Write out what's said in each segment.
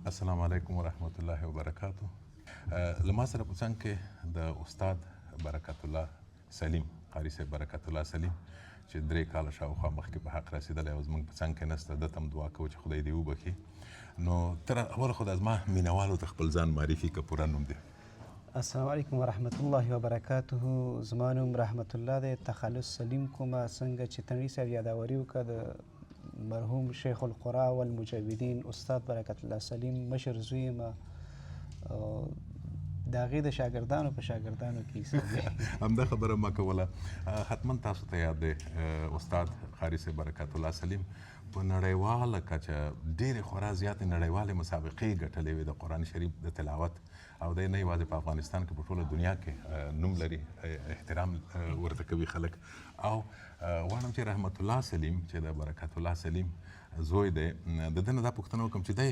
السلام علیکم ورحمت الله وبرکاتو. له ما سره په څنګ کې د استاد برکت الله سلیم، قاري صاحب برکت الله سلیم چې 3 کاله شاوخوا مخکې په حق رسېدلی او زموږ په څنګ کې نسته. ده ته هم دعا کوو چې خدای دې وبخي. نو تر اوله خو د زما مینوالو ته خپل ځان معرفي که پوره نوم دی. السلام علیکم ورحمت الله وبرکاته. زما نوم رحمت الله دی، تخلص سلیم کومه. څنګه چې تنوي صاحب یاداوري وکړه د مرحوم شیخ القرآ والمجاودین استاد برکت الله سلیم مشر زوی یم. د هغې د شاګردانو په شاګردانو کې همدا خبره ما کوله. حتما تاسو ته یاد دی استاد قاري صاحب برکت الله سلیم په نړیواله کچه ډېرې خورا زیاتې نړیوالې مسابقې ګټلې وې د قرآن شریف د تلاوت، او دی نه یوازې په افغانستان کې په ټوله دنیا کې نوم لري، احترام ورته کوي خلک. او غواړم چې رحمت الله سلیم چې د برکت الله سلیم زوی دی، د ده نه دا پوښتنه وکړم چې دی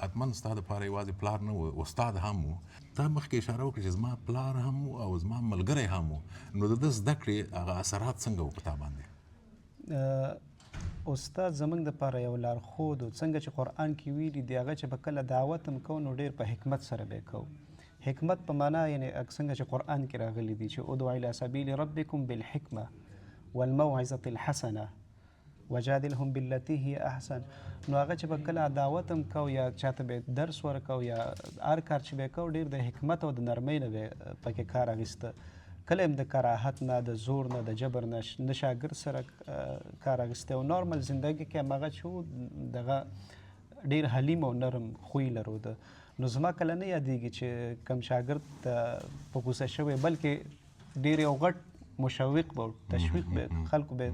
حتما ستا دپاره یوازې پلار نه و، استاد هم و. تا مخکې اشاره وکړه چې زما پلار هم و او زما ملګری هم و. نو د ده زده کړې هغه اثرات څنګه وو په تا باندې؟ استاد زموږ دپاره یو لارښود و. څنګه چې قرآن کې ویلي دي هغه چې به کله دعوت هم کوو نو ډېر په حکمت سره به یې کوو. حکمت په معنا یعنې څنګه چې قرآن کې راغلی دي چې ادعو الی سبیل ربکم بالحکمه والموعظة الحسنه وجادلهم بالتي هي احسن. نو هغه چې به کله دعوت هم کوو یا چاته به درس ورکوو یا هر کار چې به یې کوو ډېر د حکمت او د نرمۍ نه به یې پکې کار اخیسته. کله هم د کراهت نه، د زور نه، د جبر نه شاګرد سره کار اخیستی. او نارمل زندګي کې هم هغه چې و دغه ډېر حلیم او نرم خوی لرو. نو زما کله نه یادېږي چې کم شاګرد ته په غوسه شوی، بلکې ډېر یو غټ مشوق به تشویق به خلکو به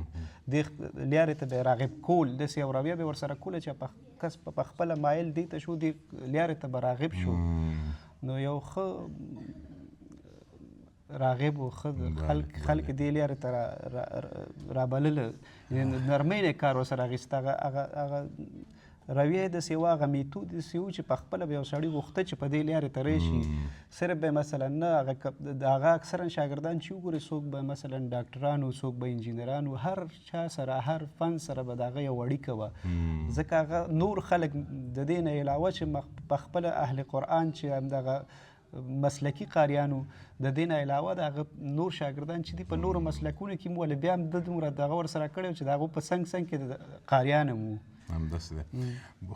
دې لیارې ته به راغب کول، داسې یو رویه به ورسره کوله چې کس په خپله مایل دې ته شو، دې لیارې ته به راغب شو. نو یو ښه راغب و، ښه خلک دې لیارې ته رابلله، نرمۍ نه کار ورسره اخیسته. هغه رویه داسې وه، هغه میتود داسې و چې په خپله به یو سړي غوښته چې په دې لیارې ته راشي. صرف به مثلا نه هغه اکثرا شاګردان چې وګورې څوک به مثلا ډاکټران و، څوک به انجینران و، هر چا سره هر فن سره به د هغه یو اړیکه وه. ځکه هغه نور خلک د دې نه علاوه چې په خپله اهل قرآن چې همدغه مسلکي قاریانو د دې نه علاوه د هغه نور شاګردان چې دي په نورو مسلکونو کې مو ولې بیا هم د دومره دغه ورسره کړی چې د هغو په څنګ کې د قاریان هم وو. همداسې ده.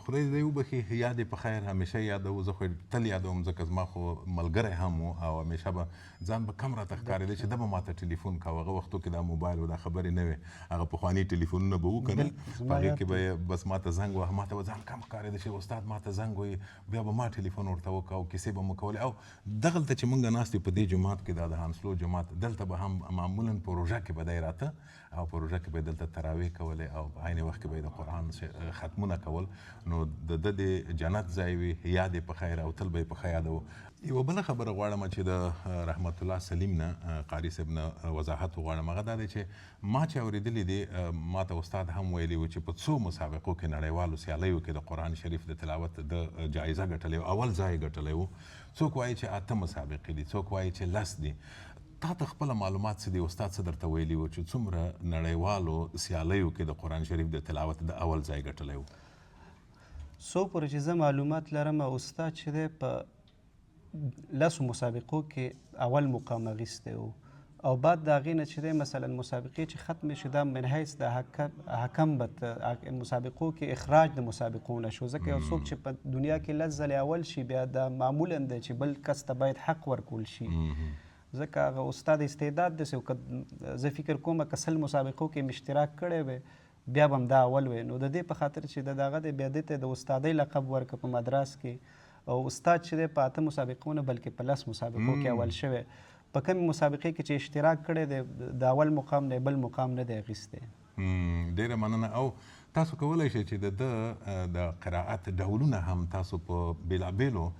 خدای دې وبخي، یاد یې په خیر همیشه یادوو. زه خو تل یادوم ځکه زما خو ملګری هم و او همیشه به ځان به کم راته ښکارېده چې ده به ماته ټلیفون کوه. هغه وختو کې دا موبایل و دا خبرې نه وې، هغه پخواني ټلیفونونه به وو که نه، په هغې کې به یې بس ماته زنګ وهه. ماته به ځان کم ښکارېده چې استاد ماته زنګ وهي، بیا به ما ټلیفون ورته وکړه او کیسې به مو کولې. او دغلته چې مونږ ناست یو په دې جومات کې، دا د هانسلو جومات، دلته به هم معمولا په روژه کې به دی راته او په روژه کې به یې دلته تراویح کولې او په عین وخت کې به یې د قرآن ختمونه کول. نو د ده د جنت ځای وي، یاد یې په خیر او تل به یې په ښه یادوو. یوه بله خبره غواړم چې د رحمت الله سلیم نه، قاري صاحب نه وضاحت وغواړم. هغه دا دی چې ما چې اورېدلی دی، ما ته استاد هم ویلي و چې په څو مسابقو کې نړیوالو سیالیو کې د قرآن شریف د تلاوت د جایزه ګټلې و، اول ځای ګټلی و. څوک وایي چې 8 مسابقې دي، څوک وایي چې 10 دي. تا ته خپله معلومات څه دي؟ استاد څه درته ویلي و چې څومره نړیوالو سیالیو کې د قرآن شریف د تلاوت د اول ځای ګټلی و؟ څو پورې چې زه معلومات لرم، استاد چې دی په 10 مسابقو کې اول مقام اخیستی و. او بعد د هغې نه چې دی مثلا مسابقې چې ختمې شو، دا من حیث د حکم به مسابقو کې اخراج د مسابقو نه شو. ځکه یو څوک چې په دنیا کې 10 ځلې اول شي، بیا دا معمولا دی چې بل کس ته باید حق ورکول شي. ځکه هغه استاد استعداد داسې و، که زه فکر کوم که 100 مسابقو کې اشتراک کړی وی بیا به هم دا اول وی. نو د دې په خاطر چې د دغه دی بیا دې ته د استادۍ لقب ورکړه په مدراس کې. او استاد چې دی په 8 مسابقو نه بلکې په 10 مسابقو کې اول شوی. په کومې مسابقې کې چې اشتراک کړی دی د اول مقام نه بل مقام نه دی اخیستی. ډېره مننه. او تاسو کولی شئ چې د ده د قرائت ډولونه هم تاسو په بېلابېلو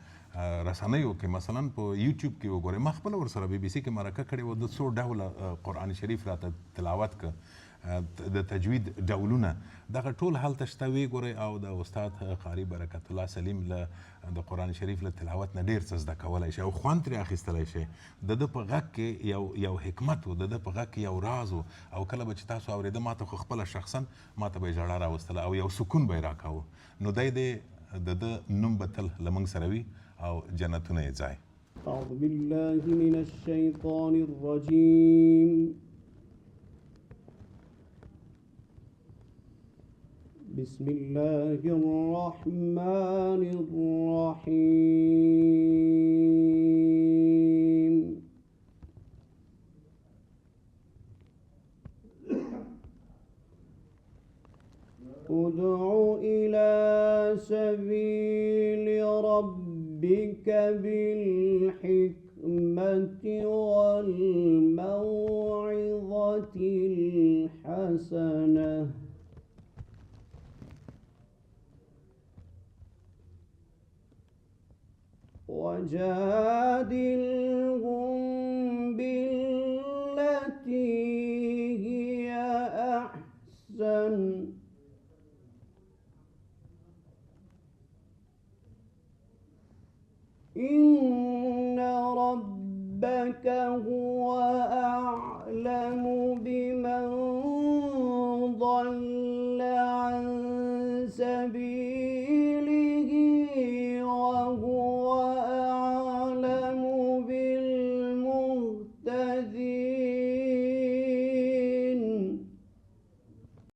رسنیو کې مثلا په یوټیوب کې وګورئ. ما خپله ورسره BBC کې مرکه کړې وه، د څو ډوله قرآن شریف راته تلاوت که د تجوید ډولونه، دغه ټول هلته شته، ویې ګورئ. او د استاد قاري برکت الله سلیم له د قرآن شریف له تلاوت نه ډېر څه زده کولی شي او خوند ترې اخیستلی شي. د ده په غږ کې یو حکمت و، د ده په غږ کې یو راز و. او کله به چې تاسو اورېده، ما ته خو خپله شخصا ما ته به یې ژړا راوستله او یو سکون به یې راکاوه. نو دی د نوم به تل لمنګ سره وي او جنتونه یې ځای. أعوذ بالله من الشيطان الرجيم. بسم الله الرحمن الرحيم. ادع إلى سبيل ربك بالحكمة والموعظة الحسنة وجادلهم بالتي هي أحسن إن ربك هو أعلم بمن ضل عن سبيله